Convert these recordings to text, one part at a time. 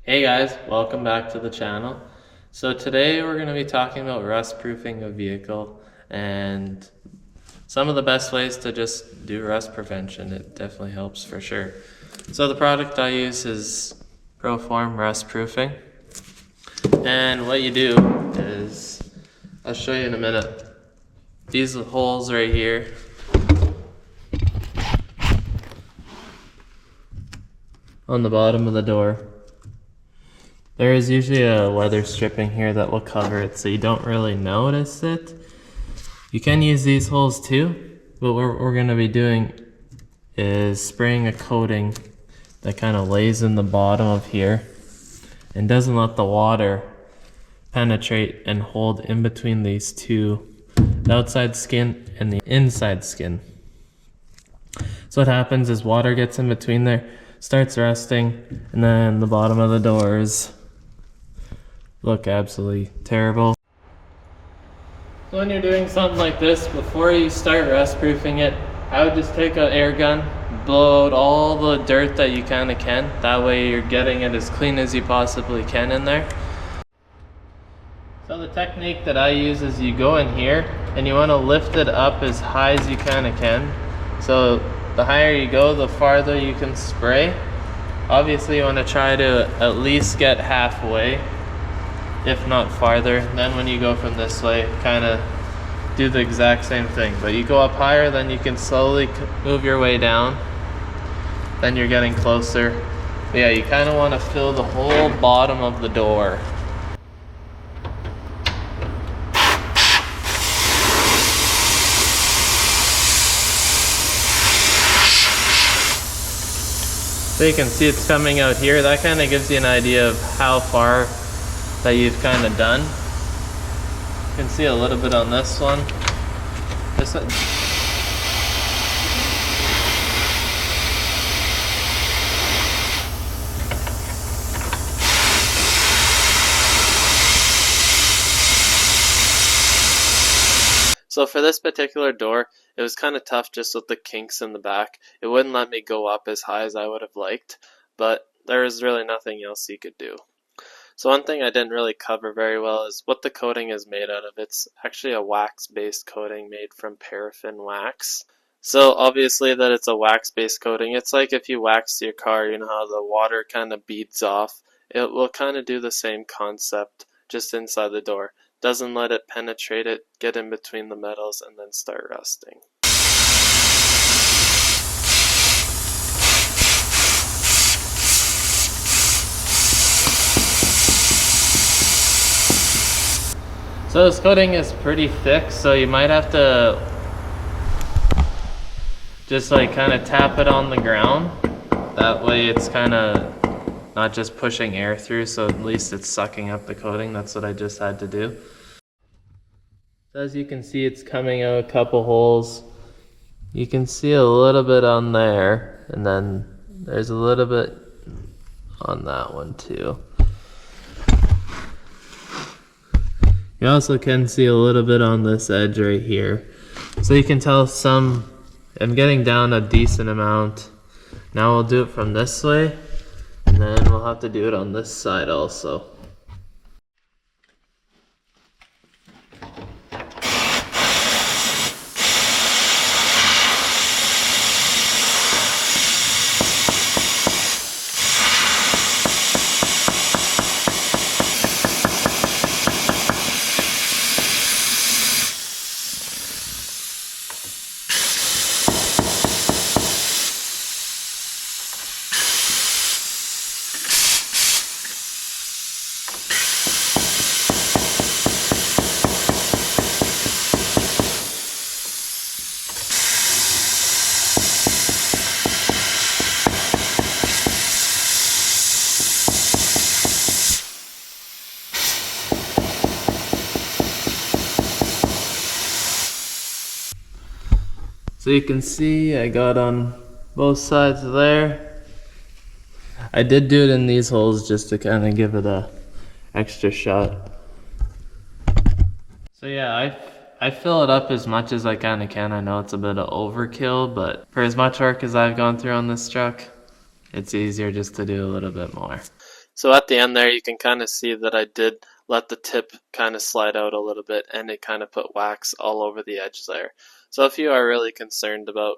Hey guys, welcome back to the channel. So today we're going to be talking about rust proofing a vehicle and some of the best ways to just do rust prevention. It definitely helps for sure. So the product I use is Proform Rust Proofing. And what you do is, I'll show you in a minute. These holes right here, on the bottom of the door, there is usually a weather stripping here that will cover it, so you don't really notice it. You can use these holes too, but what we're going to be doing is spraying a coating that kind of lays in the bottom of here and doesn't let the water penetrate and hold in between these two, the outside skin and the inside skin. So what happens is water gets in between there, starts rusting, and then the bottom of the doors look absolutely terrible. So when you're doing something like this, before you start rust proofing it, I would just take an air gun, blow out all the dirt that you kind of can. That way you're getting it as clean as you possibly can in there. So the technique that I use is you go in here and you want to lift it up as high as you kind of can. So the higher you go, the farther you can spray. Obviously you want to try to at least get halfway, if not farther. Then when you go from this way, kind of do the exact same thing, but you go up higher, then you can slowly move your way down, then you're getting closer. But yeah, you kind of want to fill the whole bottom of the door. So you can see it's coming out here. That kind of gives you an idea of how far that you've kind of done. You can see a little bit on this one. So for this particular door, it was kind of tough just with the kinks in the back. It wouldn't let me go up as high as I would have liked, but there is really nothing else you could do. So one thing I didn't really cover very well is what the coating is made out of. It's actually a wax-based coating made from paraffin wax. So obviously that it's a wax-based coating. It's like if you wax your car, you know how the water kind of beads off. It will kind of do the same concept just inside the door. Doesn't let it penetrate it, get in between the metals, and then start rusting. So this coating is pretty thick, so you might have to just like kind of tap it on the ground. That way it's kind of not just pushing air through, so at least it's sucking up the coating. That's what I just had to do. So as you can see, it's coming out a couple holes. You can see a little bit on there, and then there's a little bit on that one too. You also can see a little bit on this edge right here. So you can tell I'm getting down a decent amount. Now we'll do it from this way, and then we'll have to do it on this side also. So you can see I got on both sides there. I did do it in these holes just to kind of give it a extra shot. So yeah, I fill it up as much as I kind of can. I know it's a bit of overkill, but for as much work as I've gone through on this truck, it's easier just to do a little bit more. So at the end there, you can kind of see that I did let the tip kind of slide out a little bit, and it kind of put wax all over the edge there. So if you are really concerned about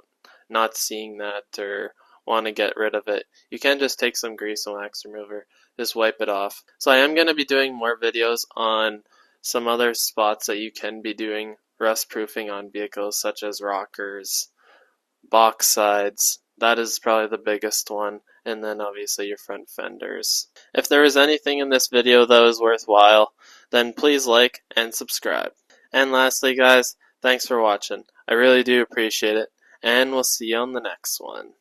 not seeing that or want to get rid of it, you can just take some grease and wax remover, just wipe it off. So I am going to be doing more videos on some other spots that you can be doing rust proofing on vehicles, such as rockers, box sides. That is probably the biggest one, and then obviously your front fenders. If there is anything in this video that was worthwhile, then please like and subscribe. And lastly, guys, thanks for watching. I really do appreciate it, and we'll see you on the next one.